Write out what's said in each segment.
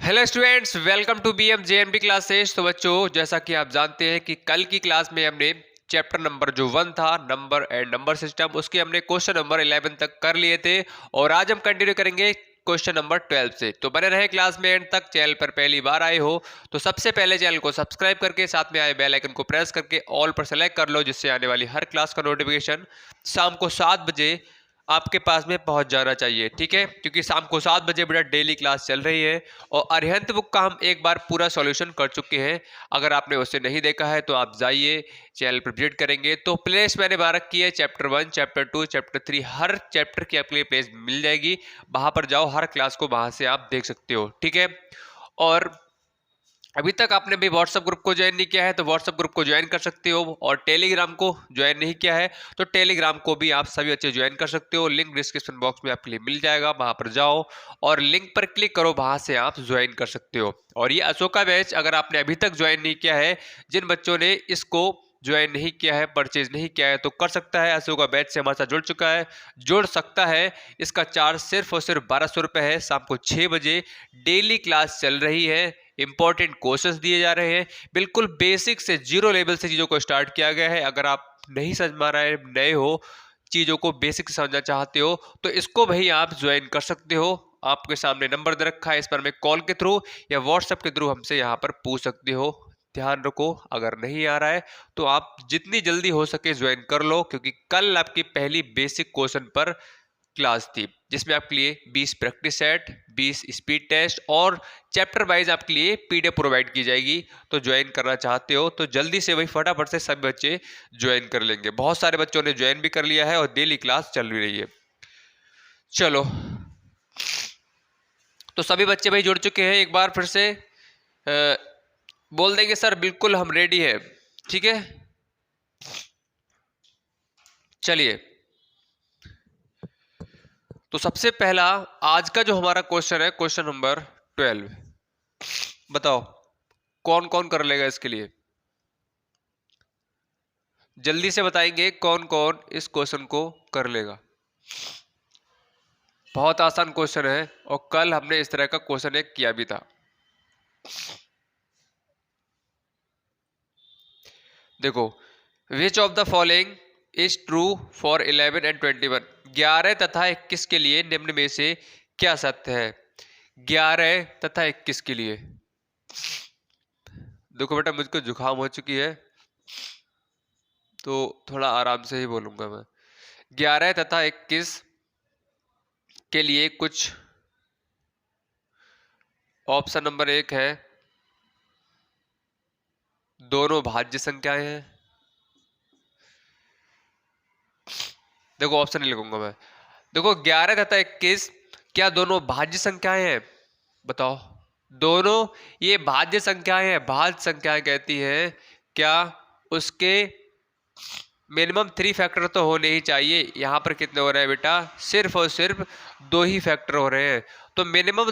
Hello students, welcome to BM JNB classes. तो बच्चों, जैसा कि आप जानते हैं कि कल की क्लास में हमने चैप्टर नंबर जो 1 था, नंबर एंड नंबर सिस्टम, उसके हमने क्वेश्चन नंबर 11 तक कर लिए थे और आज हम कंटिन्यू करेंगे क्वेश्चन नंबर 12 से। तो बने रहे क्लास में एंड तक। चैनल पर पहली बार आए हो तो सबसे पहले चैनल को सब्सक्राइब करके साथ में आए बेल आइकन को प्रेस करके ऑल पर सेलेक्ट कर लो, जिससे आने वाली हर क्लास का नोटिफिकेशन शाम को 7 बजे आपके पास में पहुंच जाना चाहिए। ठीक है, क्योंकि शाम को 7 बजे बेटा डेली क्लास चल रही है और अरिहंत बुक का हम एक बार पूरा सॉल्यूशन कर चुके हैं। अगर आपने उसे नहीं देखा है तो आप जाइए, चैनल पर विजिट करेंगे तो प्लेलिस्ट मैंने बारक की है। चैप्टर 1, चैप्टर 2, चैप्टर 3, हर चैप्टर की आपके लिए प्लेलिस्ट मिल जाएगी। वहां पर जाओ, हर क्लास को वहां से आप देख सकते हो। ठीक है, और अभी तक आपने भी व्हाट्सएप ग्रुप को ज्वाइन नहीं किया है तो व्हाट्सएप ग्रुप को ज्वाइन कर सकते हो, और टेलीग्राम को ज्वाइन नहीं किया है तो टेलीग्राम को भी आप सभी अच्छे ज्वाइन कर सकते हो। लिंक डिस्क्रिप्शन बॉक्स में आपके लिए मिल जाएगा, वहां पर जाओ और लिंक पर क्लिक करो, वहां से आप ज्वाइन कर सकते हो। और ये अशोका बैच अगर आपने अभी तक ज्वाइन नहीं किया है, जिन बच्चों ने इसको ज्वाइन नहीं किया है, परचेज नहीं किया है, तो कर सकता है। अशोका बैच से हमारे साथ जुड़ चुका है, जुड़ सकता है। इसका चार्ज सिर्फ और सिर्फ 1200 रुपये है। शाम को 6 बजे डेली क्लास चल रही है, इंपॉर्टेंट क्वेश्चंस दिए जा रहे हैं, बिल्कुल बेसिक से जीरो लेवल से चीज़ों को स्टार्ट किया गया है। अगर आप नहीं समझ पा रहे हैं, नए हो, चीज़ों को बेसिक से समझना चाहते हो, तो इसको भाई आप ज्वाइन कर सकते हो। आपके सामने नंबर दे रखा है, इस पर हमें कॉल के थ्रू या व्हाट्सएप के थ्रू हमसे यहाँ पर पूछ सकते हो। ध्यान रखो, अगर नहीं आ रहा है तो आप जितनी जल्दी हो सके ज्वाइन कर लो, क्योंकि कल आपकी पहली बेसिक क्वेश्चन पर क्लास थी, जिसमें आपके लिए 20 प्रैक्टिस सेट, 20 स्पीड टेस्ट और चैप्टर वाइज आपके लिए पीडीएफ प्रोवाइड की जाएगी। तो ज्वाइन करना चाहते हो तो जल्दी से वही फटाफट से सभी बच्चे ज्वाइन कर लेंगे। बहुत सारे बच्चों ने ज्वाइन भी कर लिया है और डेली क्लास चल रही है। चलो, तो सभी बच्चे भाई जुड़ चुके हैं। एक बार फिर से बोल देंगे सर बिल्कुल हम रेडी है। ठीक है, चलिए। तो सबसे पहला आज का जो हमारा क्वेश्चन है, क्वेश्चन नंबर 12। बताओ कौन कौन कर लेगा इसके लिए? जल्दी से बताएंगे कौन कौन इस क्वेश्चन को कर लेगा। बहुत आसान क्वेश्चन है और कल हमने इस तरह का क्वेश्चन एक किया भी था। देखो, which of the following is true for 11 and 21? 11 तथा 21 के लिए निम्न में से क्या सत्य है? 11 तथा 21 के लिए। देखो बेटा, मुझको जुकाम हो चुकी है तो थोड़ा आराम से ही बोलूंगा मैं। 11 तथा 21 के लिए कुछ ऑप्शन नंबर 1 है, दोनों भाज्य संख्याएं हैं। देखो, ऑप्शन नहीं लिखूंगा मैं। देखो, 11 तथा 21 क्या दोनों भाज्य संख्याएं हैं? बताओ। दोनों ये भाज्य संख्याएं हैं। भाज्य संख्याएं कहती हैं क्या उसके मिनिमम 3 फैक्टर तो होने ही चाहिए। यहाँ पर कितने हो रहे हैं बेटा? सिर्फ और सिर्फ 2 ही फैक्टर हो रहे हैं। तो मिनिमम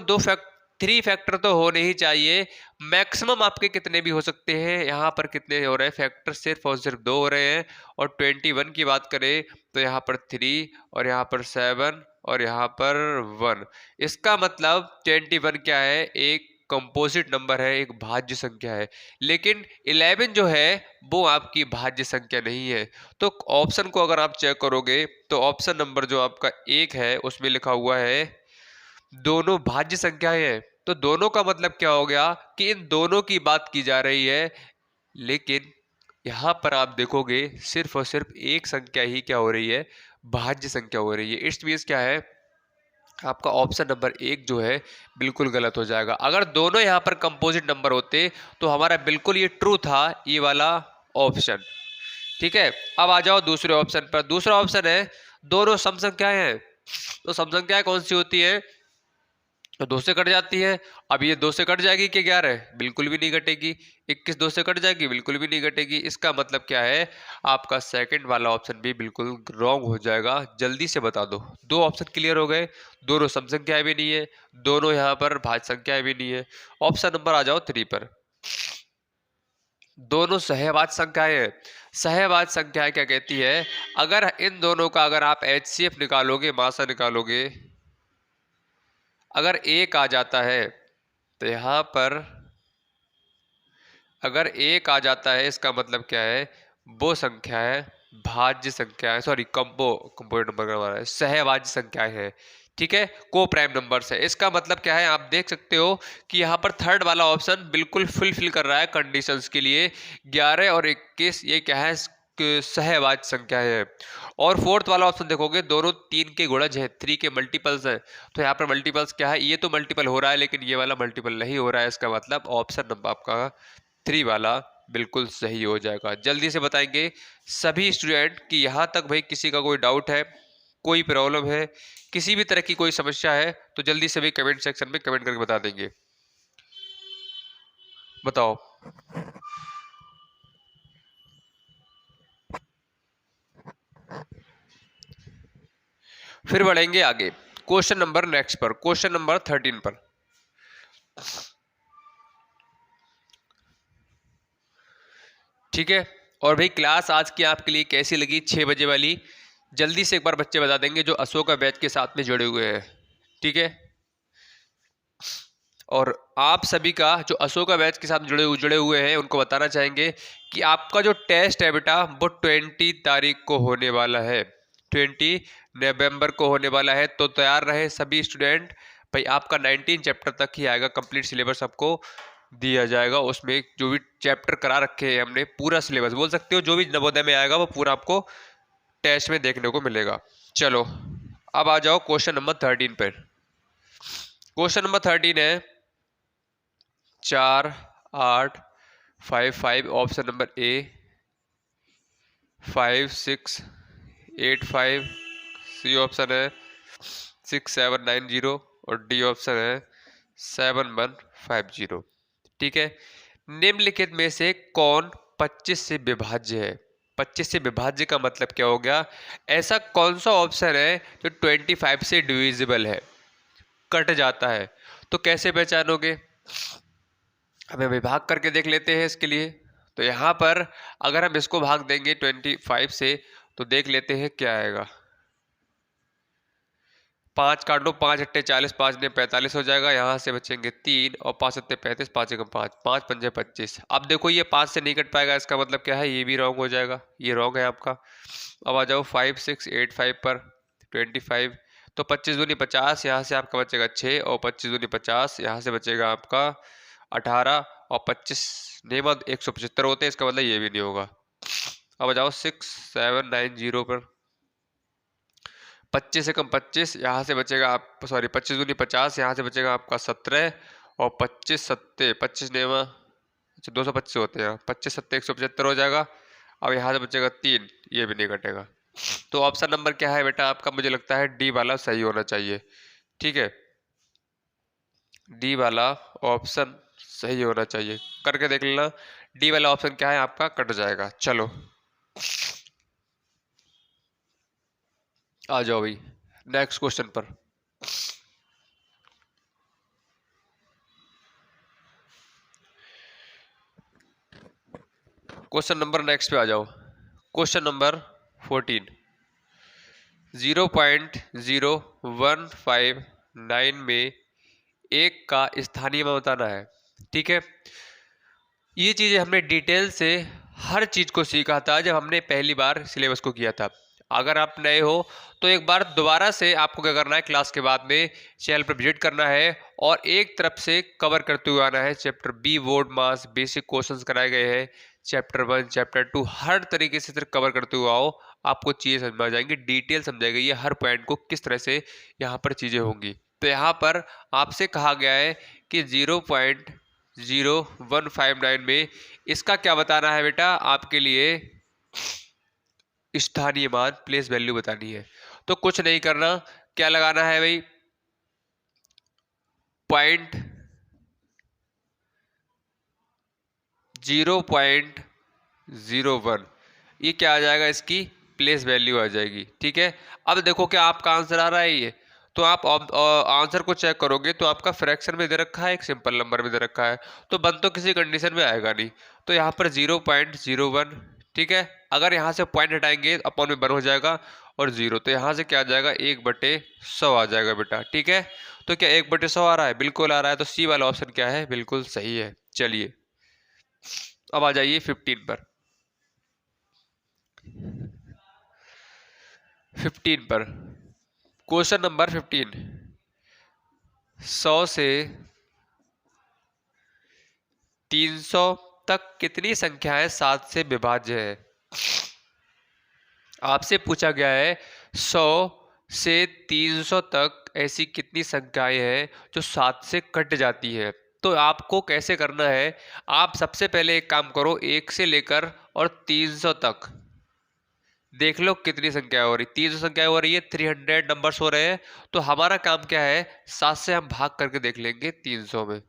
3 फैक्टर तो होने ही चाहिए। मैक्सिमम आपके कितने भी हो सकते हैं। यहाँ पर कितने हो रहे हैं फैक्टर? सिर्फ और सिर्फ 2 हो रहे हैं। और 21 की बात करें तो यहाँ पर 3 और यहाँ पर 7 और यहाँ पर 1। इसका मतलब 21 क्या है? एक कंपोजिट नंबर है, एक भाज्य संख्या है। लेकिन 11 जो है वो आपकी भाज्य संख्या नहीं है। तो ऑप्शन को अगर आप चेक करोगे तो ऑप्शन नंबर जो आपका 1 है उसमें लिखा हुआ है दोनों भाज्य संख्याएं हैं। तो दोनों का मतलब क्या हो गया कि इन दोनों की बात की जा रही है। लेकिन यहां पर आप देखोगे सिर्फ और सिर्फ एक संख्या ही क्या हो रही है? भाज्य संख्या हो रही है। इट्स मींस क्या है? आपका ऑप्शन नंबर 1 जो है बिल्कुल गलत हो जाएगा। अगर दोनों यहाँ पर कंपोजिट नंबर होते तो हमारा बिल्कुल ये ट्रू था, ये वाला ऑप्शन। ठीक है, अब आ जाओ दूसरे ऑप्शन पर। दूसरा ऑप्शन है दोनों सम संख्याएं हैं। तो सम संख्याएं कौन सी होती है? तो 2 से कट जाती है। अब ये 2 से कट जाएगी कि 11? बिल्कुल भी नहीं कटेगी। 21 2 से कट जाएगी? बिल्कुल भी नहीं कटेगी। इसका मतलब क्या है? आपका सेकंड वाला ऑप्शन भी बिल्कुल रॉन्ग हो जाएगा। जल्दी से बता दो। 2 ऑप्शन क्लियर हो गए। दोनों सम संख्याएं भी नहीं है, दोनों यहाँ पर भाज्य संख्याएं भी नहीं है। ऑप्शन नंबर आ जाओ 3 पर। दोनों सहवाच्य संख्याएं हैं। सहवाच्य संख्याएं क्या कहती है? अगर इन दोनों का अगर आप HCF निकालोगे, मासा निकालोगे, अगर 1 आ जाता है तो यहाँ पर अगर 1 आ जाता है इसका मतलब क्या है, वो संख्या है भाज्य संख्या है, सॉरी कंपोनेंट नंबर का हमारा सहभाज्य संख्याएं हैं। ठीक है, को प्राइम नंबर्स है। इसका मतलब क्या है, आप देख सकते हो कि यहाँ पर थर्ड वाला ऑप्शन बिल्कुल फुलफिल कर रहा है कंडीशंस के लिए। 11 और 21 ये क्या है, सहभाज्य संख्या है। और फोर्थ वाला ऑप्शन देखोगे दोनों 3 के गुणज है, 3 के मल्टीपल्स है। तो यहाँ पर मल्टीपल्स क्या है, ये तो मल्टीपल हो रहा है लेकिन ये वाला मल्टीपल नहीं हो रहा है। इसका मतलब ऑप्शन नंबर आपका 3 वाला बिल्कुल सही हो जाएगा। जल्दी से बताएंगे सभी स्टूडेंट कि यहाँ तक भाई किसी का कोई डाउट है, कोई प्रॉब्लम है, किसी भी तरह की कोई समस्या है तो जल्दी से भी कमेंट सेक्शन में कमेंट करके बता देंगे। बताओ। फिर बढ़ेंगे आगे क्वेश्चन नंबर नेक्स्ट पर, क्वेश्चन नंबर 13 पर। ठीक है, और भाई क्लास आज की आपके लिए कैसी लगी 6 बजे वाली, जल्दी से एक बार बच्चे बता देंगे जो अशोका बैच के साथ में जुड़े हुए हैं। ठीक है, और आप सभी का जो अशोका बैच के साथ जुड़े हुए हैं उनको बताना चाहेंगे कि आपका जो टेस्ट है बेटा वो 20 तारीख को होने वाला है, 20 नवंबर को होने वाला है। तो तैयार रहे सभी स्टूडेंट। भाई आपका 19 चैप्टर तक ही आएगा, कंप्लीट सिलेबस आपको दिया जाएगा। उसमें जो भी चैप्टर करा रखे हैं हमने, पूरा सिलेबस बोल सकते हो, जो भी नवोदय में आएगा वो पूरा आपको टेस्ट में देखने को मिलेगा। चलो अब आ जाओ क्वेश्चन नंबर 13 पर। क्वेश्चन नंबर 13 है 4 8 5 5, option number A 5 6 8 5, C option है 6 7 9 0 और डी ऑप्शन है 7 1 5 0। ठीक है, निम्नलिखित में से कौन 25 से विभाज्य है? 25 से विभाज्य का मतलब क्या हो गया, ऐसा कौन सा ऑप्शन है जो 25 से डिविजिबल है, कट जाता है? तो कैसे पहचानोगे, हमें विभाग करके देख लेते हैं इसके लिए। तो यहाँ पर अगर हम इसको भाग देंगे 25 से तो देख लेते हैं क्या आएगा। 5 काट लो, 5 अट्टे 40, 5 ने 45 हो जाएगा। यहाँ से बचेंगे 3 और 5 सत्ते 35, 5 एकम 5, 5 पंजे 25। अब देखो ये 5 से नहीं कट पाएगा, इसका मतलब क्या है, ये भी रॉन्ग हो जाएगा, ये रॉन्ग है आपका। अब आ जाओ 5 6 8 5 पर 25, तो 25 दूनी 50, यहाँ से आपका बचेगा 6 और 25 दूनी 50, यहाँ से बचेगा आपका 18 और 25 नेमद 175 होते हैं, इसका मतलब ये भी नहीं होगा। अब आ जाओ 6 7 9 0 पर 25 से कम 25, यहाँ से बचेगा आप, सॉरी 25 दूनी 50, यहाँ से बचेगा आपका 17 और 25 सत्ते 25 नेवा, अच्छा 225 होते हैं, 25 सत्ते 175 हो जाएगा। अब यहाँ से बचेगा 3, ये भी नहीं कटेगा। तो ऑप्शन नंबर क्या है बेटा आपका, मुझे लगता है डी वाला सही होना चाहिए। ठीक है, डी वाला ऑप्शन सही होना चाहिए, करके देख लेना। डी वाला ऑप्शन क्या है आपका, कट जाएगा। चलो आ जाओ भाई नेक्स्ट क्वेश्चन पर। क्वेश्चन नंबर नेक्स्ट पे आ जाओ, क्वेश्चन नंबर 14। 0.0159 में 1 का स्थानीय मान बताना है। ठीक है, ये चीज़ें हमने डिटेल से हर चीज़ को सीखा था जब हमने पहली बार सिलेबस को किया था। अगर आप नए हो तो एक बार दोबारा से आपको क्या करना है, क्लास के बाद में चैनल पर विजिट करना है और एक तरफ से कवर करते हुए आना है। चैप्टर बी बोर्ड मास बेसिक क्वेश्चंस कराए गए हैं, चैप्टर 1 चैप्टर 2 हर तरीके से सिर्फ कवर करते हुए आओ, आपको चीज़ें समझ में आ जाएंगी, डिटेल समझाई गई है हर पॉइंट को किस तरह से यहाँ पर चीज़ें होंगी। तो यहाँ पर आपसे कहा गया है कि 0.0159 में इसका क्या बताना है बेटा, आपके लिए स्थानीय मान प्लेस वैल्यू बतानी है। तो कुछ नहीं करना, क्या लगाना है भाई, 0.01, ये क्या आ जाएगा, इसकी प्लेस वैल्यू आ जाएगी। ठीक है, अब देखो क्या आपका आंसर आ रहा है ये, तो आप आंसर को चेक करोगे तो आपका फ्रैक्शन में दे रखा है, एक सिंपल नंबर में दे रखा है, तो बन तो किसी कंडीशन में आएगा नहीं। तो यहाँ पर 0.01, ठीक है, अगर यहाँ से पॉइंट हटाएंगे अपॉन में 1 हो जाएगा और 0, तो यहाँ से क्या आ जाएगा 1/100 आ जाएगा बेटा। ठीक है, तो क्या 1/100 आ रहा है? बिल्कुल आ रहा है। तो सी वाला ऑप्शन क्या है? बिल्कुल सही है। चलिए अब आ जाइए 15 पर। 15 पर क्वेश्चन नंबर 15। 100 से 300 तक कितनी संख्याएं 7 से विभाज्य है? आपसे पूछा गया है 100 से 300 तक ऐसी कितनी संख्याएं हैं जो 7 से कट जाती है। तो आपको कैसे करना है? आप सबसे पहले एक काम करो, 1 से लेकर और 300 तक देख लो कितनी संख्या हो रही। 300 संख्या हो रही है, 300 नंबर्स हो रहे हैं। तो हमारा काम क्या है? 7 से हम भाग करके देख लेंगे 300 में।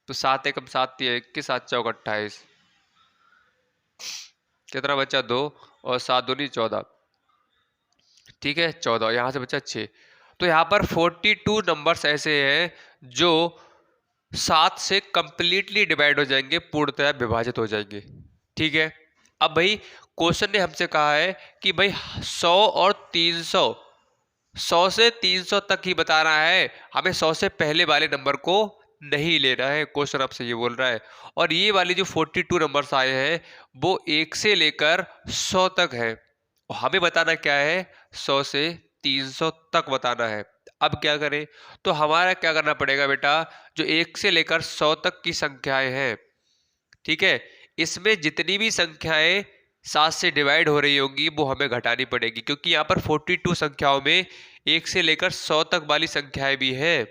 तो 7 एकम 7 3 21, 7 चौक 28, कितना बचा? 2, और 7 दूनी 14। ठीक है, 14, यहां से बचा 6। तो यहाँ पर 42 नंबर्स ऐसे हैं जो 7 से कंप्लीटली डिवाइड हो जाएंगे, पूर्णतः विभाजित हो जाएंगे। ठीक है, अब भाई क्वेश्चन ने हमसे कहा है कि भाई 100 और 300, 100 से 300 तक ही बताना है, हमें 100 से पहले वाले नंबर को नहीं लेना है। क्वेश्चन आपसे ये बोल रहा है। और ये वाली जो 42 नंबर्स आए हैं वो 1 से लेकर 100 तक है। और हमें बताना क्या है? 100 से 300 तक बताना है। अब क्या करें? तो हमारा क्या करना पड़ेगा बेटा? जो 1 से लेकर 100 तक की संख्याएं हैं, ठीक है, इसमें जितनी भी संख्याएं 7 से डिवाइड हो रही होंगी वो हमें घटानी पड़ेगी, क्योंकि यहाँ पर 42 संख्याओं में 1 से लेकर 100 तक वाली संख्याएं भी हैं।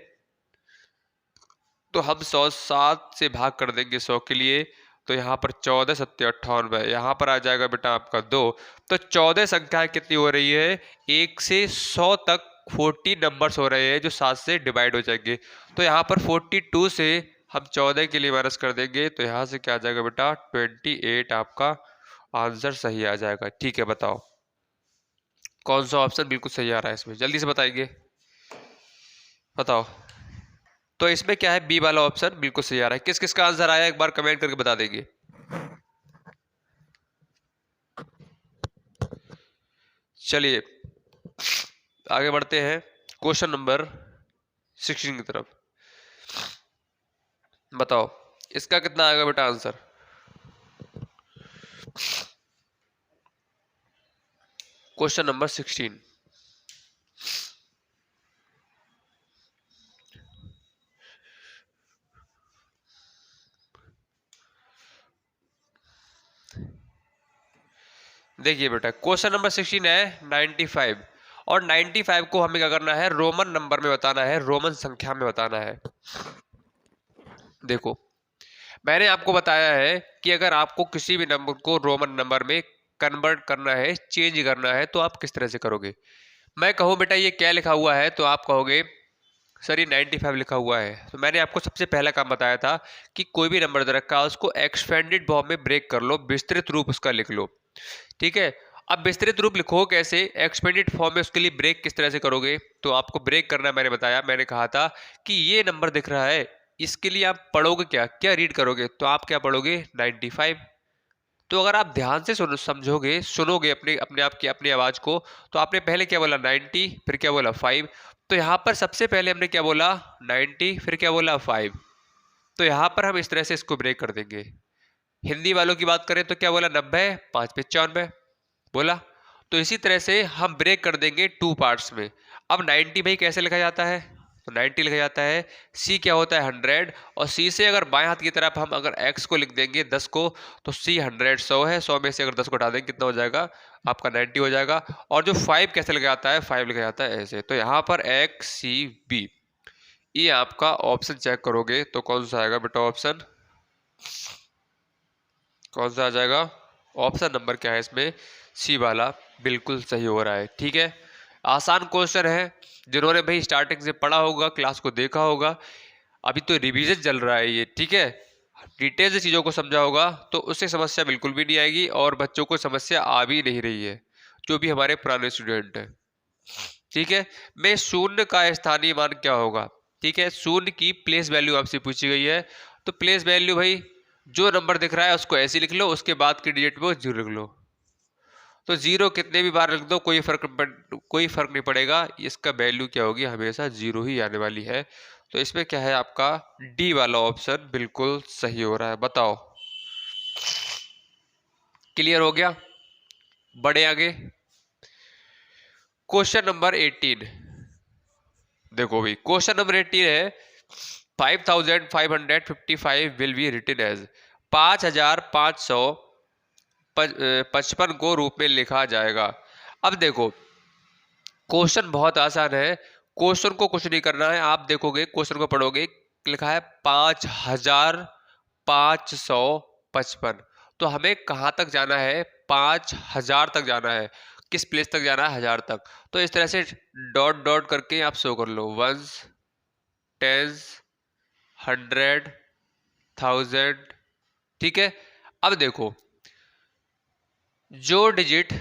तो हम 100 7 से भाग कर देंगे 100 के लिए। तो यहाँ पर 14 7 98, यहाँ पर आ जाएगा बेटा आपका 2। तो 14 संख्याएं कितनी हो रही है? 1 से 100 तक 40 नंबर्स हो रहे हैं जो 7 से डिवाइड हो जाएंगे। तो यहाँ पर 42 से हम 14 के लिए माइनस कर देंगे। तो यहाँ से क्या आ जाएगा बेटा? 28 आपका आंसर सही आ जाएगा। ठीक है, बताओ कौन सा ऑप्शन बिल्कुल सही आ रहा है इसमें? जल्दी से बताएंगे, बताओ। तो इसमें क्या है? बी वाला ऑप्शन बिल्कुल सही आ रहा है। किस किस का आंसर आया एक बार कमेंट करके बता देंगे। चलिए आगे बढ़ते हैं क्वेश्चन नंबर 16 की तरफ। बताओ इसका कितना आएगा बेटा आंसर? Question number 16। देखिए बेटा क्वेश्चन नंबर 16 है 95, और 95 को हमें क्या करना है? रोमन नंबर में बताना है, रोमन संख्या में बताना है। देखो मैंने आपको बताया है कि अगर आपको किसी भी नंबर को रोमन नंबर में कन्वर्ट करना है, चेंज करना है, तो आप किस तरह से करोगे? मैं कहूँ बेटा ये क्या लिखा हुआ है, तो आप कहोगे सर ये 95 लिखा हुआ है। तो मैंने आपको सबसे पहला काम बताया था कि कोई भी नंबर दे रखा है उसको एक्सपेंडेड फॉर्म में ब्रेक कर लो, विस्तृत रूप उसका लिख लो। ठीक है, अब विस्तृत रूप लिखो कैसे? एक्सपेंडेड फॉर्म में उसके लिए ब्रेक किस तरह से करोगे? तो आपको ब्रेक करना मैंने बताया, मैंने कहा था कि ये नंबर दिख रहा है, इसके लिए आप पढ़ोगे क्या, क्या रीड करोगे? तो आप क्या पढ़ोगे? 95। तो अगर आप ध्यान से समझोगे, सुनोगे अपने अपने आप की अपनी आवाज को, तो आपने पहले क्या बोला? 90, फिर क्या बोला? 5। तो यहाँ पर सबसे पहले हमने क्या बोला? 90, फिर क्या बोला? 5। तो यहाँ पर हम इस तरह से इसको ब्रेक कर देंगे। हिंदी वालों की बात करें तो क्या बोला? 90, 5 95 बोला। तो इसी तरह से हम ब्रेक कर देंगे 2 पार्ट्स में। अब 90 भाई कैसे लिखा जाता है? तो 90 लिखा जाता है, सी क्या होता है? 100, और सी से अगर बाएं हाथ की तरफ हम अगर x को लिख देंगे 10 को, तो सी 100 100 है, 100 में से अगर 10 को हटा देंगे कितना हो जाएगा? आपका 90 हो जाएगा। और जो 5 कैसे लिखा जाता है? 5 लिखा जाता है ऐसे। तो यहाँ पर एक्स सी बी, ये आपका ऑप्शन चेक करोगे तो कौन सा आएगा बेटा ऑप्शन? कौन सा आ जाएगा? ऑप्शन नंबर क्या है इसमें? सी वाला बिल्कुल सही हो रहा है। ठीक है, आसान क्वेश्चन है। जिन्होंने भाई स्टार्टिंग से पढ़ा होगा, क्लास को देखा होगा, अभी तो रिवीजन चल रहा है ये, ठीक है, डिटेल से चीज़ों को समझा होगा तो उससे समस्या बिल्कुल भी नहीं आएगी, और बच्चों को समस्या आ भी नहीं रही है जो भी हमारे पुराने स्टूडेंट हैं। ठीक है, मैं शून्य का स्थानीय मान क्या होगा? ठीक है, शून्य की प्लेस वैल्यू आपसे पूछी गई है। तो प्लेस वैल्यू भाई जो नंबर दिख रहा है उसको ऐसे लिख लो, उसके बाद की डिजिट में 0 लिख लो। तो जीरो कितने भी बार लिख दो कोई फर्क नहीं पड़ेगा, इसका वैल्यू क्या होगी, हमेशा जीरो ही आने वाली है। तो इसमें क्या है, आपका डी वाला ऑप्शन बिल्कुल सही हो रहा है। बताओ, क्लियर हो गया? बढ़े आगे। Question number 18। देखो भाई, क्वेश्चन नंबर 18 है 5555 विल बी रिटन एज, 5555 को रूप में लिखा जाएगा। अब देखो, क्वेश्चन बहुत आसान है, क्वेश्चन को कुछ नहीं करना है। आप देखोगे, क्वेश्चन को पढ़ोगे, लिखा है 5555। तो हमें कहाँ तक जाना है, 5000 तक जाना है। किस प्लेस तक जाना है, 1000 तक। तो इस तरह से डॉट डॉट करके आप शो कर लो, 1s 10s 100 1000। ठीक है, अब देखो, जो डिजिट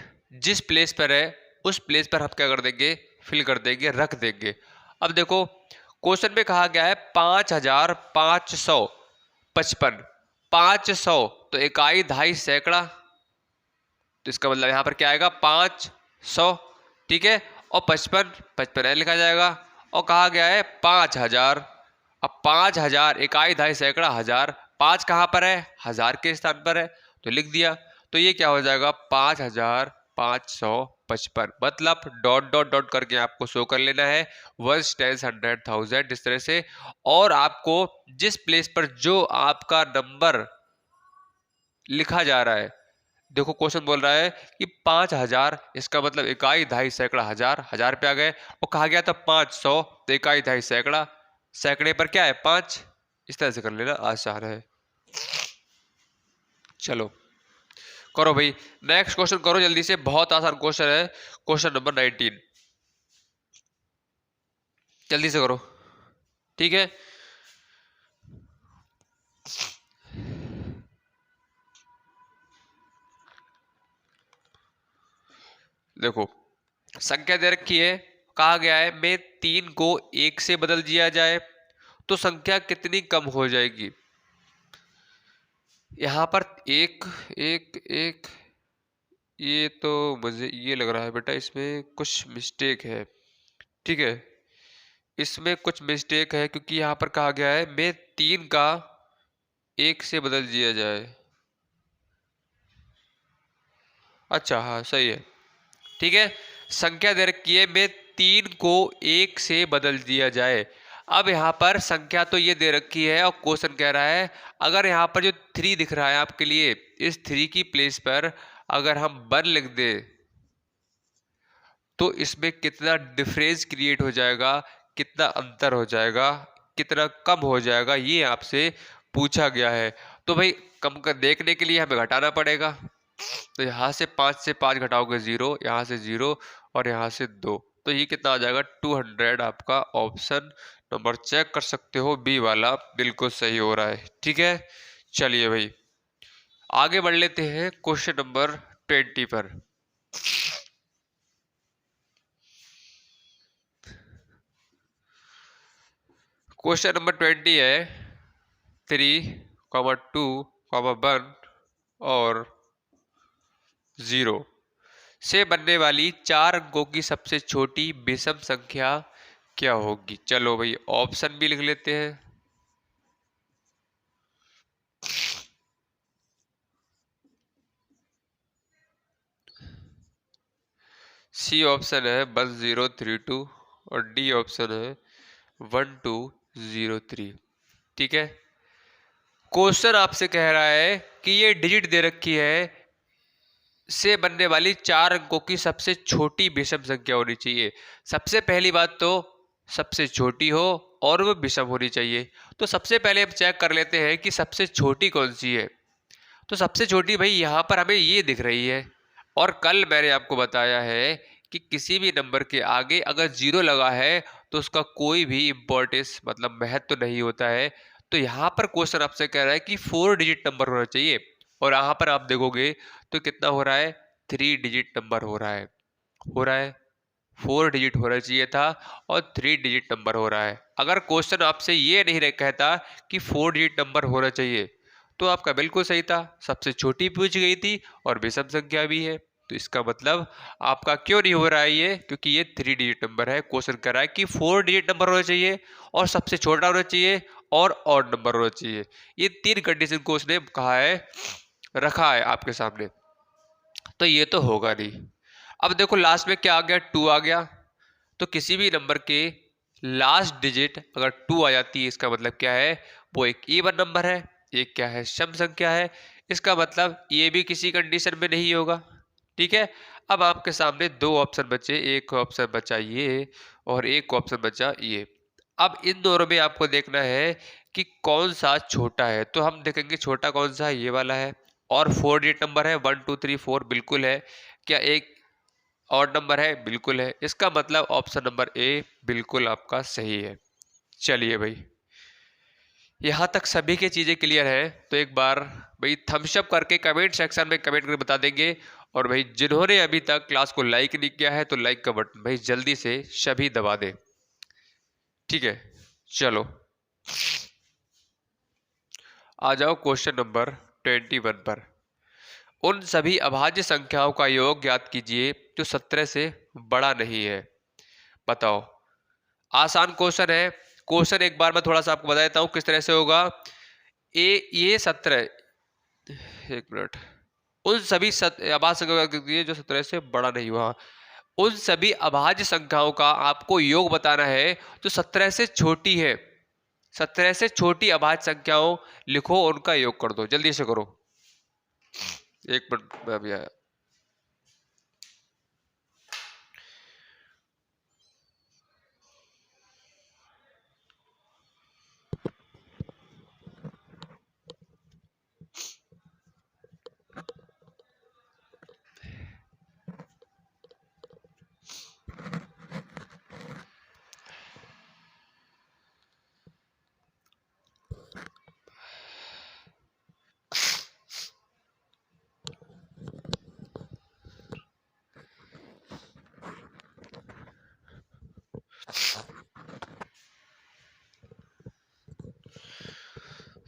जिस प्लेस पर है उस प्लेस पर हम क्या कर देंगे, फिल कर देंगे, रख देंगे। अब देखो, क्वेश्चन में कहा गया है 5555। 500 तो इकाई, दहाई, सैकड़ा, तो इसका मतलब यहां पर क्या आएगा, 500। ठीक है, और 55 55 लिखा जाएगा। और कहा गया है 5000। अब 5000 इकाई, दहाई, सैकड़ा, हजार, 5 कहां पर है, 1000 के स्थान पर है, तो लिख दिया। तो ये क्या हो जाएगा, 5555। मतलब डॉट डॉट डॉट करके आपको शो कर लेना है, 1s 10s 100 1000 इस तरह से। और आपको जिस प्लेस पर जो आपका नंबर लिखा जा रहा है, देखो क्वेश्चन बोल रहा है कि 5000, इसका मतलब इकाई, दहाई, सैकड़ा, हजार, 1000 पे आ गए। और कहा गया था 500, तो इकाई, दहाई, सैकड़ा, सैकड़े पर क्या है, 5। इस तरह से कर लेना, आसान है। चलो करो भाई, नेक्स्ट क्वेश्चन करो जल्दी से, बहुत आसान क्वेश्चन है, क्वेश्चन नंबर 19। जल्दी से करो, ठीक है। देखो, संख्या दे रखी है, कहा गया है में 3 को 1 से बदल दिया जाए तो संख्या कितनी कम हो जाएगी। यहां पर एक एक एक, ये तो मुझे ये लग रहा है बेटा इसमें कुछ मिस्टेक है। ठीक है, इसमें कुछ मिस्टेक है, क्योंकि यहां पर कहा गया है में 3 का 1 से बदल दिया जाए। अच्छा हाँ, सही है। ठीक है, संख्या दे रखी है में 3 को 1 से बदल दिया जाए। अब यहाँ पर संख्या तो ये दे रखी है और क्वेश्चन कह रहा है, अगर यहाँ पर जो 3 दिख रहा है आपके लिए, इस 3 की प्लेस पर अगर हम 1 लिख दें तो इसमें कितना डिफरेंस क्रिएट हो जाएगा, कितना अंतर हो जाएगा, कितना कम हो जाएगा, ये आपसे पूछा गया है। तो भाई कम कर देखने के लिए हमें घटाना पड़ेगा। तो यहाँ से 5 से 5 घटाओगे 0, यहाँ से 0 और यहाँ से 2, तो ये कितना आ जाएगा 200। आपका ऑप्शन नंबर चेक कर सकते हो, बी वाला बिल्कुल सही हो रहा है। ठीक है, चलिए भाई आगे बढ़ लेते हैं क्वेश्चन नंबर 20 पर। क्वेश्चन नंबर 20 है 3, 2, 1 और 0 से बनने वाली 4 अंकों की सबसे छोटी विषम संख्या क्या होगी। चलो भाई ऑप्शन भी लिख लेते हैं। सी ऑप्शन है 1032 और डी ऑप्शन है 1203। ठीक है, क्वेश्चन आपसे कह रहा है कि ये डिजिट दे रखी है, से बनने वाली 4 अंकों की सबसे छोटी विषम संख्या होनी चाहिए। सबसे पहली बात तो सबसे छोटी हो और वो विषम होनी चाहिए। तो सबसे पहले हम चेक कर लेते हैं कि सबसे छोटी कौन सी है। तो सबसे छोटी भाई यहाँ पर हमें ये दिख रही है, और कल मैंने आपको बताया है कि किसी भी नंबर के आगे अगर 0 लगा है तो उसका कोई भी इंपॉर्टेंस मतलब महत्व तो नहीं होता है। तो यहाँ पर क्वेश्चन आपसे कह रहा है कि 4 डिजिट नंबर होना चाहिए, और यहाँ पर आप देखोगे तो कितना हो रहा है, 3 डिजिट नंबर हो रहा है, हो रहा है 4 डिजिट होना चाहिए था और 3 डिजिट नंबर हो रहा है। अगर क्वेश्चन आपसे ये नहीं कहता कि 4 डिजिट नंबर होना चाहिए तो आपका बिल्कुल सही था, सबसे छोटी पूछ गई थी और विषम संख्या भी है। तो इसका मतलब आपका क्यों नहीं हो रहा है ये, क्योंकि ये 3 डिजिट नंबर है। क्वेश्चन कर रहा है कि 4 डिजिट नंबर होना चाहिए और सबसे छोटा होना चाहिए और ऑड नंबर होना चाहिए। ये 3 कंडीशन को उसने कहा है, रखा है आपके सामने, तो ये तो होगा नहीं। अब देखो लास्ट में क्या आ गया, 2 आ गया। तो किसी भी नंबर के लास्ट डिजिट अगर 2 आ जाती है, इसका मतलब क्या है, वो एक इवन नंबर है, एक क्या है, सम संख्या है। इसका मतलब ये भी किसी कंडीशन में नहीं होगा। ठीक है। अब आपके सामने 2 ऑप्शन बचे, एक ऑप्शन बचा ये और एक ऑप्शन बचा ये। अब इन दोनों में आपको देखना है कि कौन सा छोटा है। तो हम देखेंगे छोटा कौन सा है, ये वाला है। और 4 डिजिट नंबर है, 1 2 3 4 बिल्कुल है। क्या एक ऑड नंबर है, बिल्कुल है। इसका मतलब ऑप्शन नंबर ए बिल्कुल आपका सही है। चलिए भाई, यहाँ तक सभी की चीजें क्लियर है तो एक बार भाई थम्स अप करके कमेंट सेक्शन में कमेंट करके बता देंगे। और भाई जिन्होंने अभी तक क्लास को लाइक नहीं किया है तो लाइक का बटन भाई जल्दी से सभी दबा दे। ठीक है, चलो आ जाओ क्वेश्चन नंबर 21 पर। उन सभी अभाज्य संख्याओं का योग ज्ञात कीजिए जो 17 से बड़ा नहीं है। बताओ। आसान क्वेश्चन है। क्वेश्चन एक बार मैं थोड़ा सा आपको बता देता हूं किस तरह से होगा। ये 17, एक मिनट, उन सभी अभाज्य संख्याओं जो 17 से बड़ा नहीं हुआ, उन सभी अभाज्य संख्याओं का आपको योग बताना है जो 17 से छोटी है। 17 से छोटी अभाज्य संख्याओं लिखो, उनका योग कर दो, जल्दी से करो। एक मिनट में अभी आया।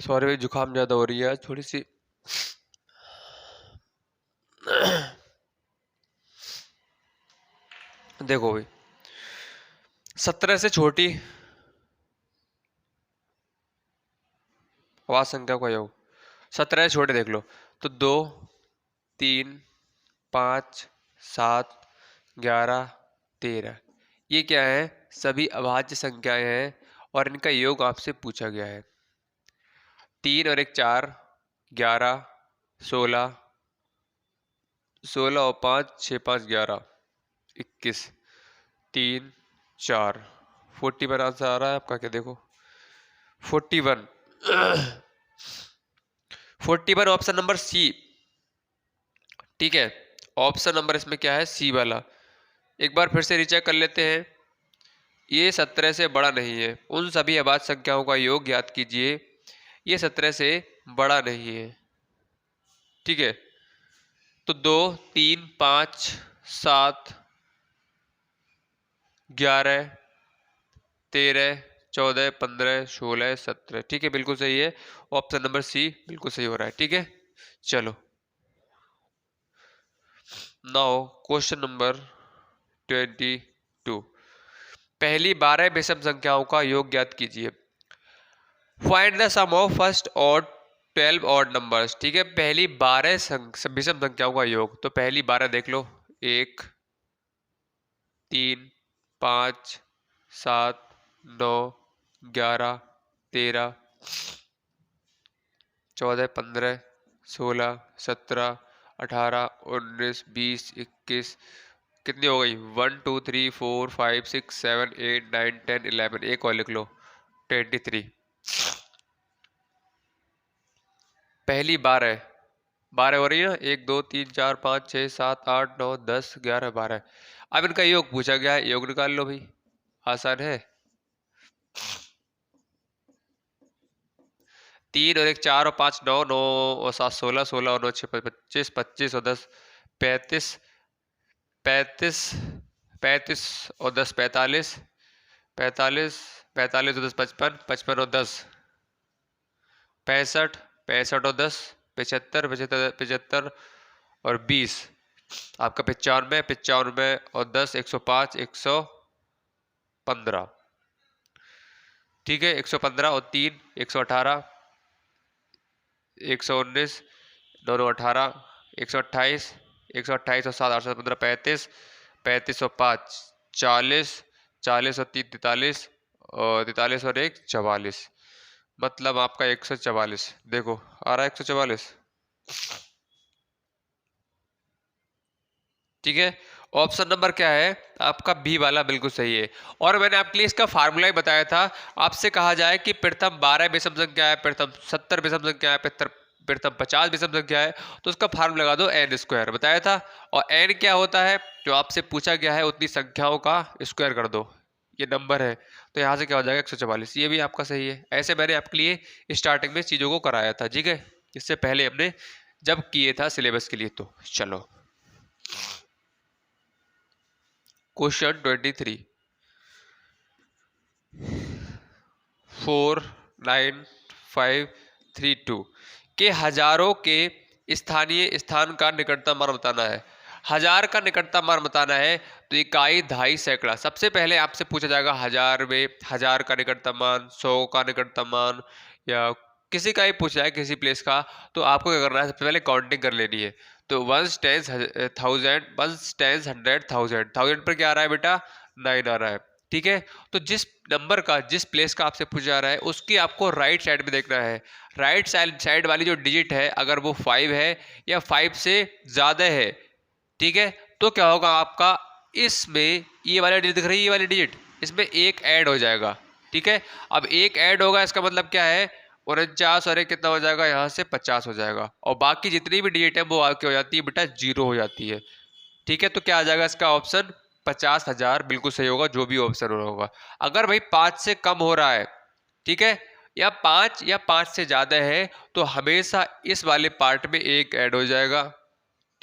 सॉरी भाई, जुकाम ज्यादा हो रही है आज थोड़ी सी। देखो भाई, 17 से छोटी अभाज्य संख्या का योग, 17 से छोटे देख लो तो 2 3 5 7 11 13, ये क्या है, सभी अभाज्य संख्याएं हैं और इनका योग आपसे पूछा गया है। 3 और 1 4, 11 16, 16 और 5 6 5 11 21, 3 4, 41 आंसर आ रहा है आपका। क्या देखो 41, 41 ऑप्शन नंबर सी। ठीक है, ऑप्शन नंबर इसमें क्या है, सी वाला। एक बार फिर से रीचेक कर लेते हैं। ये 17 से बड़ा नहीं है, उन सभी अभाज्य संख्याओं का योग ज्ञात कीजिए, ये 17 से बड़ा नहीं है। ठीक है, तो 2 3 5 7 11 13 14 15 16 17, ठीक है बिल्कुल सही है। ऑप्शन नंबर सी बिल्कुल सही हो रहा है। ठीक है, चलो नाउ क्वेश्चन नंबर 22। पहली 12 विषम संख्याओं का योग ज्ञात कीजिए। Find the sum of first और 12 ऑड नंबर्स। ठीक है, पहली 12 विषम संख्याओं का योग, तो पहली 12 देख लो, 1 3 5 7 9 11 13 14 15 16 17 18 19 20 21, कितनी हो गई, 1 2 3 4 5 6 7 8 9 10 11, एक और लिख लो 23। पहली 12 12 हो रही है ना, 1 2 3 4 5 6 7 8 9 10 11 12। अब इनका योग पूछा गया है, योग निकाल लो भाई, आसान है। 3 और 1 4 और 5 9, 9 और 7 16, 16 और 9 6 25, 25 और 10 35, 35 35 और 10 45, 45 45 और 10 55, 55 और 10 65, 65 और 10 75, 75 75 और 20, आपका 95, 95 और 10, 105, 115। ठीक है, 115 और 3, 118, 119, 9 9 18, 128, 128 और 7, 815, 35, 35 और 5, 40, 40 और 3, 43, और 43 और 1, 44। मतलब आपका 144। देखो आ रहा है 144। ठीक है, ऑप्शन नंबर क्या है आपका? बी वाला बिल्कुल सही है। और मैंने आपके लिए इसका फार्मूला ही बताया था। आपसे कहा जाए कि प्रथम 12 विषम संख्या है, प्रथम 70 विषम संख्या है, प्रथम 50 विषम संख्या है, तो उसका फार्मूला लगा दो एन स्क्वायर, बताया था। और एन क्या होता है? जो आपसे पूछा गया है उतनी संख्याओं का स्क्वायर कर दो, ये नंबर है। तो यहाँ से क्या हो जाएगा? 144। ये भी आपका सही है। ऐसे मैंने आपके लिए स्टार्टिंग में चीज़ों को कराया था, ठीक है, इससे पहले हमने जब किए था सिलेबस के लिए। तो चलो क्वेश्चन 23, 49532 के हजारों के स्थानीय स्थान का निकटतम मान बताना है। हजार का निकटतम मान बताना है, तो इकाई, दहाई, सैकड़ा। सबसे पहले आपसे पूछा जाएगा हजार में हजार का निकटतम मान, 100 का निकटतम मान, या किसी का ही पूछा है किसी प्लेस का, तो आपको क्या करना है? सबसे पहले काउंटिंग कर लेनी है। तो ones tens thousand, ones tens hundred, thousand, thousand पर क्या आ रहा है बेटा? 9 आ रहा है। ठीक है, तो जिस नंबर का, जिस प्लेस का आपसे पूछा जा रहा है, उसकी आपको राइट साइड में देखना है। राइट साइड वाली जो डिजिट है, अगर वो 5 है या 5 से ज़्यादा है, ठीक है, तो क्या होगा आपका? इसमें ये वाली डिजिट दिख रही है, ये वाली डिजिट, इसमें एक ऐड हो जाएगा। ठीक है, अब एक ऐड होगा, इसका मतलब क्या है? 49 और एक कितना हो जाएगा? यहाँ से 50 हो जाएगा, और बाकी जितनी भी डिजिट है वो आके हो जाती है बेटा जीरो हो जाती है। ठीक है, तो क्या आ जाएगा इसका ऑप्शन? 50,000 बिल्कुल सही होगा, जो भी ऑप्शन होगा। अगर भाई 5 से कम हो रहा है, ठीक है, या 5 से ज्यादा है, तो हमेशा इस वाले पार्ट में एक ऐड हो जाएगा।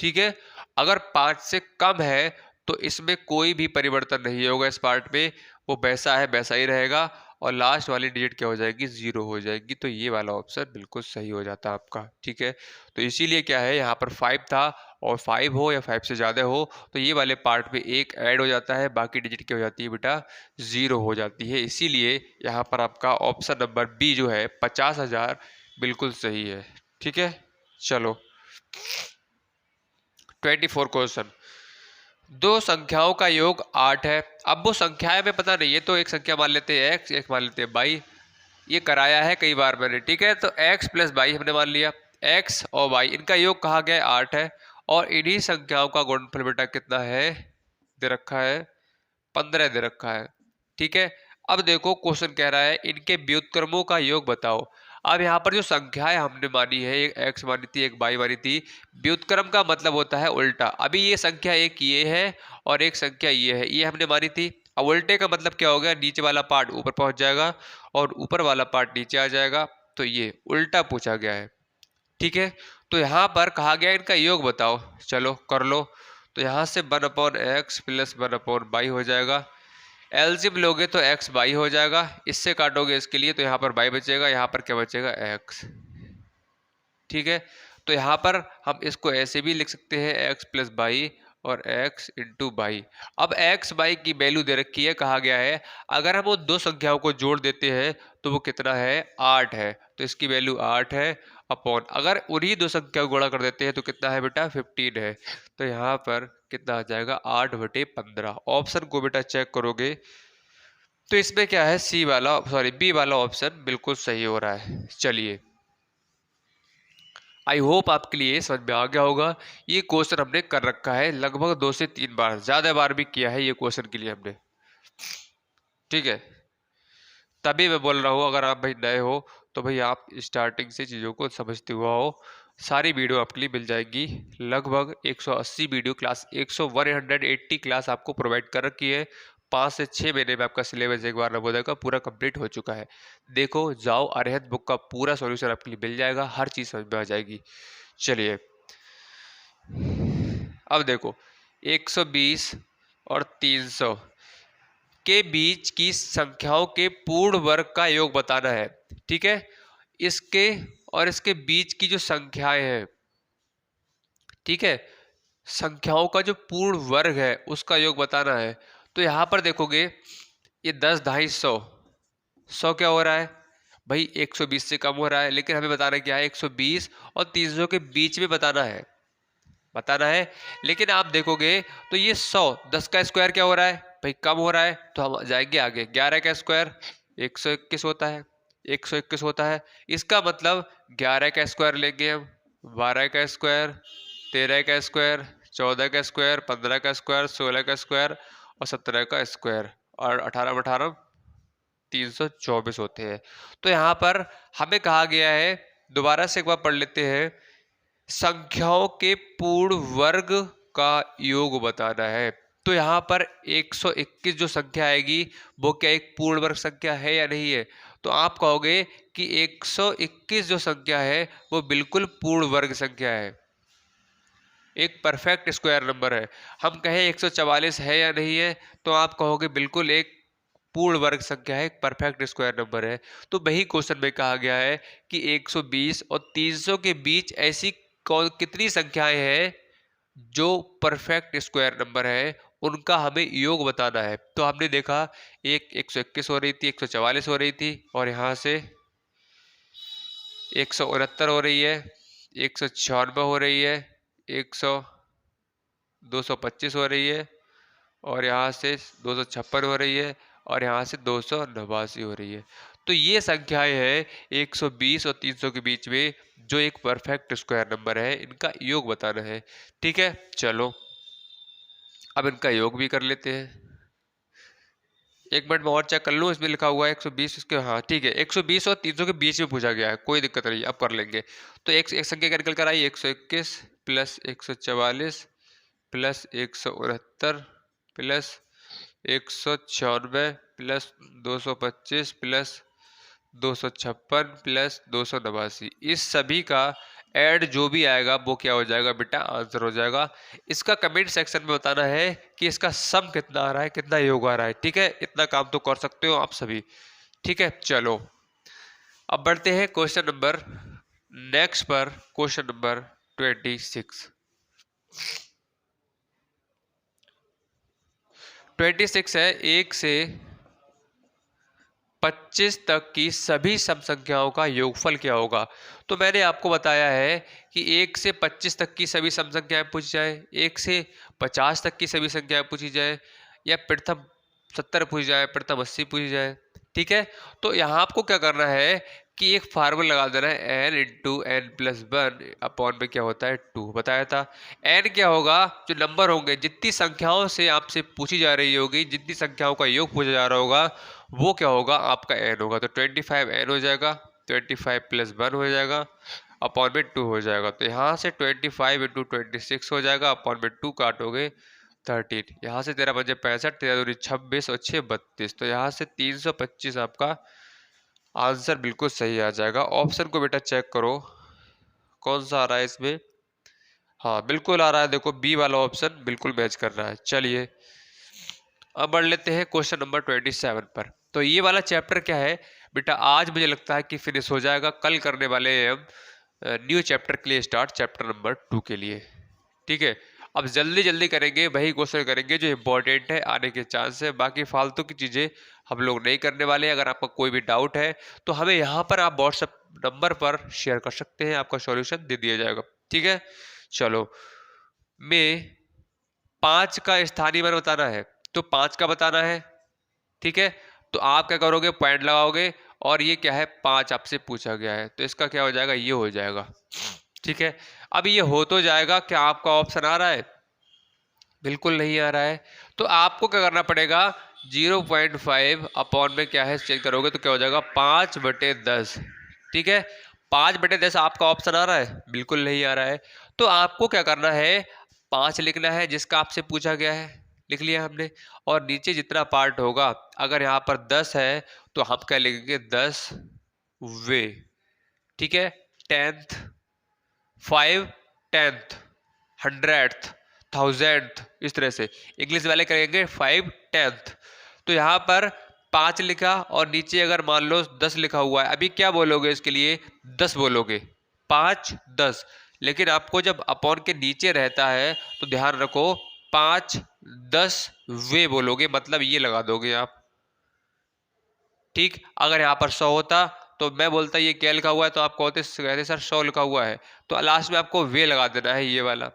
ठीक है, अगर 5 से कम है तो इसमें कोई भी परिवर्तन नहीं होगा, इस पार्ट में वो वैसा है वैसा ही रहेगा, और लास्ट वाली डिजिट क्या हो जाएगी? जीरो हो जाएगी। तो ये वाला ऑप्शन बिल्कुल सही हो जाता है आपका। ठीक है, तो इसीलिए क्या है, यहाँ पर 5 था, और 5 हो या 5 से ज़्यादा हो तो ये वाले पार्ट में एक ऐड हो जाता है, बाकी डिजिट क्या हो जाती है बेटा? जीरो हो जाती है। इसीलिए यहाँ पर आपका ऑप्शन नंबर बी जो है 50,000 बिल्कुल सही है। ठीक है, चलो 24 क्वेश्चन। दो संख्याओं का योग 8 है। अब वो संख्याएं में पता नहीं है, तो एक संख्या मान लेते हैं x, एक मान लेते हैं y। ये कराया है कई बार मैंने, ठीक है, तो x प्लस वाई हमने मान लिया। x और y इनका योग कहा गया है 8 है, और इन्हीं संख्याओं का गुणनफल बेटा कितना है? दे रखा है 15 दे रखा है। ठीक है, अब देखो क्वेश्चन कह रहा है इनके व्युत्क्रमों का योग बताओ। अब यहाँ पर जो संख्याएं हमने मानी है, एक x मानी थी, एक y मानी थी, व्युत्क्रम का मतलब होता है उल्टा। अभी ये संख्या एक ये है और एक संख्या ये है, ये हमने मानी थी। अब उल्टे का मतलब क्या हो गया? नीचे वाला पार्ट ऊपर पहुंच जाएगा और ऊपर वाला पार्ट नीचे आ जाएगा, तो ये उल्टा पूछा गया है। ठीक है, तो यहाँ पर कहा गया इनका योग बताओ, चलो कर लो। तो यहाँ से 1/x प्लस 1/y हो जाएगा। एलसीएम लोगे तो x बाई हो जाएगा, इससे काटोगे इसके लिए तो यहाँ पर बाई बचेगा, यहाँ पर क्या बचेगा? x। ठीक है, तो यहाँ पर हम इसको ऐसे भी लिख सकते हैं x प्लस बाई और x इंटू बाई। अब x बाई की वैल्यू दे रखी है, कहा गया है अगर हम उन दो संख्याओं को जोड़ देते हैं तो वो कितना है? 8 है, तो इसकी वैल्यू 8 है, अपॉन अगर उन्हीं दो संख्या को गुणा कर देते हैं तो कितना है बेटा? 15 है। तो यहाँ पर कितना आ जाएगा? 8/15। ऑप्शन को बेटा चेक करोगे तो इसमें क्या है? सी वाला, सॉरी बी वाला ऑप्शन बिल्कुल सही हो रहा है। चलिए, आई होप आपके लिए समझ में आ गया होगा। ये क्वेश्चन हमने कर रखा है लगभग 2 से 3 बार, ज्यादा बार भी किया है ये क्वेश्चन के लिए हमने। ठीक है, तभी मैं बोल रहा हूँ अगर आप भाई नए हो तो भाई आप स्टार्टिंग से चीज़ों को समझते हुआ हो। सारी वीडियो आपके लिए मिल जाएगी। लगभग 180 वीडियो क्लास, 180 क्लास आपको प्रोवाइड कर रखी है। 5 से 6 महीने में आपका सिलेबस एक बार नवोदय का पूरा कंप्लीट हो चुका है। देखो जाओ, अरहत बुक का पूरा सॉल्यूशन आपके लिए मिल जाएगा, हर चीज़ समझ में आ जाएगी। चलिए, अब देखो 120 और 300 के बीच की संख्याओं के पूर्ण वर्ग का योग बताना है। ठीक है, इसके और इसके बीच की जो संख्याएं हैं, ठीक है, संख्याओं का जो पूर्ण वर्ग है उसका योग बताना है। तो यहाँ पर देखोगे ये 10, 250, 100 क्या हो रहा है भाई 120 से कम हो रहा है, लेकिन हमें बताना क्या है 120 और 300 के बीच में बताना है। लेकिन आप देखोगे तो ये 100, 10 का स्क्वायर क्या हो रहा है भाई कम हो रहा है, तो हम जाएंगे आगे। 11 का स्क्वायर 121 होता है, 121 होता है। इसका मतलब 11 का स्क्वायर लेंगे हम, 12 का स्क्वायर, 13 का स्क्वायर, 14 का स्क्वायर, 15 का स्क्वायर, 16 का स्क्वायर और 17 का स्क्वायर, और 18 18 324 होते हैं। तो यहाँ पर हमें कहा गया है, दोबारा से एक बार पढ़ लेते हैं, संख्याओं के पूर्ण वर्ग का योग बताना है। तो यहाँ पर 121 जो संख्या आएगी वो क्या एक पूर्ण वर्ग संख्या है या नहीं है? तो आप कहोगे कि 121 जो संख्या है वो बिल्कुल पूर्ण वर्ग संख्या है, एक परफेक्ट स्क्वायर नंबर है। हम कहें 144 है या नहीं है, तो आप कहोगे बिल्कुल एक पूर्ण वर्ग संख्या है, एक परफेक्ट स्क्वायर नंबर है। तो वही क्वेश्चन में कहा गया है कि 120 और 300 के बीच ऐसी कौन कितनी संख्याएं हैं जो परफेक्ट स्क्वायर नंबर है, उनका हमें योग बताना है। तो हमने देखा एक 121 हो रही थी, 144 हो रही थी, और यहाँ से 169 हो रही है, 196 हो रही है, 225 हो रही है, और यहाँ से 256 हो रही है, और यहाँ से 289 हो रही है। तो ये संख्याएं हैं 120 और 300 के बीच में जो एक परफेक्ट स्क्वायर नंबर है, इनका योग बताना है। ठीक है, चलो अब इनका योग भी कर लेते हैं। एक मिनट में और चेक कर लूँ, इसमें लिखा हुआ है 120, इसके हाँ ठीक है, 120 और 300 के बीच में पूछा गया है, कोई दिक्कत नहीं, अब कर लेंगे। तो एक संख्या क्या निकल कर आई, 121 plus 144 plus 169 plus 196 plus 225 plus 256 plus 289, इस सभी का ऐड जो भी आएगा वो क्या हो जाएगा बेटा, आंसर हो जाएगा। इसका कमेंट सेक्शन में बताना है कि इसका सम कितना आ रहा है, कितना योग आ रहा है। ठीक है, इतना काम तो कर सकते हो आप सभी। ठीक है, चलो अब बढ़ते हैं क्वेश्चन नंबर नेक्स्ट पर, क्वेश्चन नंबर 26 है, 1 से 25 तक की सभी सम संख्याओं का योगफल क्या होगा। तो मैंने आपको बताया है कि 1 से 25 तक की सभी सम संख्याएं पूछी जाए, 1 से 50 तक की सभी संख्याएं पूछी जाए, या प्रथम 70 पूछी जाए, प्रथम 80 पूछी जाए। ठीक है, तो यहाँ आपको क्या करना है कि एक फार्मूला लगा देना है, n into n plus one upon में क्या होता है 2, बताया था। n क्या होगा, जो नंबर होंगे, जितनी संख्याओं से आपसे पूछी जा रही होगी, जितनी संख्याओं का योग पूछा जा रहा होगा, वो क्या होगा आपका n होगा। तो 25 n हो जाएगा, 25 प्लस 1 हो जाएगा, अपॉन में 2 हो जाएगा। तो यहाँ से 25 इंटू 26 हो जाएगा, अपॉन में 2 काटोगे 13, यहाँ से 13 बजे 65, 13 दूनी 26 और 6 32। तो यहाँ से 325 आपका आंसर बिल्कुल सही आ जाएगा। ऑप्शन को बेटा चेक करो कौन सा आ रहा है इसमें, हाँ बिल्कुल आ रहा है, देखो बी वाला ऑप्शन बिल्कुल मैच कर रहा है। चलिए अब बढ़ लेते हैं क्वेश्चन नंबर 27 पर। तो ये वाला चैप्टर क्या है बेटा, आज मुझे लगता है कि फिनिश हो जाएगा, कल करने वाले हैं हम न्यू चैप्टर के लिए स्टार्ट, चैप्टर नंबर 2 के लिए। ठीक है, अब जल्दी जल्दी करेंगे, वही क्वेश्चन करेंगे जो इंपॉर्टेंट है, आने के चांस है, बाकी फालतू की चीज़ें हम लोग नहीं करने वाले हैं। अगर आपका कोई भी डाउट है तो हमें यहाँ पर आप व्हाट्सएप नंबर पर शेयर कर सकते हैं, आपका सॉल्यूशन दे दिया जाएगा। ठीक है, चलो में 5 का स्थानीय मान बताना है, तो 5 का बताना है। ठीक है, तो आप क्या करोगे, पॉइंट लगाओगे, और ये क्या है 5 आपसे पूछा गया है, तो इसका क्या हो जाएगा, ये हो जाएगा। ठीक है, अब ये हो तो जाएगा, क्या आपका ऑप्शन आ रहा है, बिल्कुल नहीं आ रहा है। तो आपको क्या करना पड़ेगा, 0.5 अपॉन में क्या है चेक करोगे तो क्या हो जाएगा 5/10। ठीक है, 5/10 आपका ऑप्शन आ रहा है, बिल्कुल नहीं आ रहा है। तो आपको क्या करना है, 5 लिखना है जिसका आपसे पूछा गया है, लिख लिया हमने, और नीचे जितना पार्ट होगा, अगर यहाँ पर 10 है तो हम क्या लिखेंगे 10 वे। ठीक है, 10th, 5 10th, 100th, 1000th, इस तरह से इंग्लिश वाले करेंगे 5 10th। तो यहाँ पर 5 लिखा, और नीचे अगर मान लो 10 लिखा हुआ है, अभी क्या बोलोगे इसके लिए, 10 बोलोगे, 5 10, लेकिन आपको जब अपॉन के नीचे रहता है तो ध्यान रखो 5 10 वे बोलोगे, मतलब ये लगा दोगे आप। ठीक, अगर यहाँ पर 100 होता तो मैं बोलता ये क्या लिखा हुआ है, तो आप कहते सर 100 लिखा हुआ है, तो लास्ट में आपको वे लगा देना है ये वाला,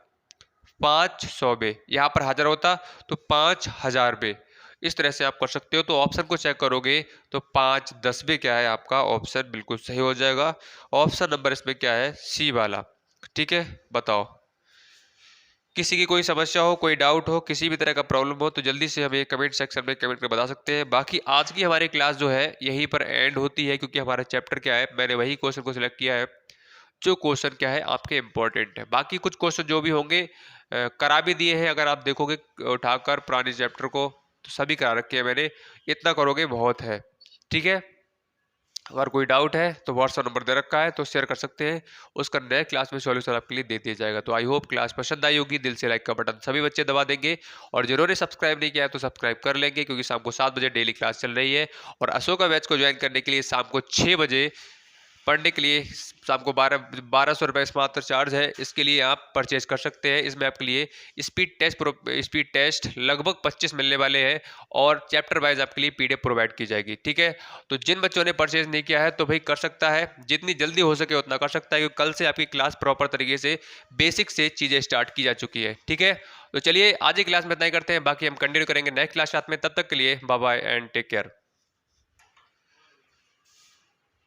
500 बे। यहाँ पर 1000 होता तो 5000 बे। इस तरह से आप कर सकते हो। तो ऑप्शन को चेक करोगे तो 5 10 बे क्या है, आपका ऑप्शन बिल्कुल सही हो जाएगा। ऑप्शन नंबर इसमें क्या है, सी वाला। ठीक है, बताओ। किसी की कोई समस्या हो, कोई डाउट हो, किसी भी तरह का प्रॉब्लम हो तो जल्दी से हमें कमेंट सेक्शन में कमेंट कर बता सकते हैं। बाकी आज की हमारी क्लास जो है यहीं पर एंड होती है, क्योंकि हमारा चैप्टर क्या है, मैंने वही क्वेश्चन को सिलेक्ट किया है जो क्वेश्चन क्या है आपके इंपॉर्टेंट है। बाकी कुछ क्वेश्चन जो भी होंगे करा भी दिए हैं, अगर आप देखोगे उठाकर पुराने चैप्टर को तो सभी करा रखे हैं मैंने। इतना करोगे बहुत है। ठीक है, अगर कोई डाउट है तो व्हाट्सअप नंबर दे रखा है तो शेयर कर सकते हैं, उसका नए क्लास में सॉल्यूशन आपके लिए दे दिया जाएगा। तो आई होप क्लास पसंद आई होगी। दिल से लाइक का बटन सभी बच्चे दबा देंगे, और जिन्होंने सब्सक्राइब नहीं किया है तो सब्सक्राइब कर लेंगे, क्योंकि शाम को 7 बजे डेली क्लास चल रही है। और अशोका बैच को ज्वाइन करने के लिए शाम को 6 बजे पढ़ने के लिए शाम को 1200 रुपये मात्र चार्ज है। इसके लिए आप परचेज कर सकते हैं। इसमें आपके लिए स्पीड टेस्ट लगभग 25 मिलने वाले हैं, और चैप्टर वाइज आपके लिए पीडीएफ प्रोवाइड की जाएगी। ठीक है, तो जिन बच्चों ने परचेज नहीं किया है तो भाई कर सकता है, जितनी जल्दी हो सके उतना कर सकता है, क्योंकि कल से आपकी क्लास प्रॉपर तरीके से बेसिक से चीज़ें स्टार्ट की जा चुकी है। ठीक है, तो चलिए आज ही क्लास में इतना ही करते हैं, बाकी हम कंटिन्यू करेंगे नेक्स्ट क्लास साथ में। तब तक के लिए bye bye and take care.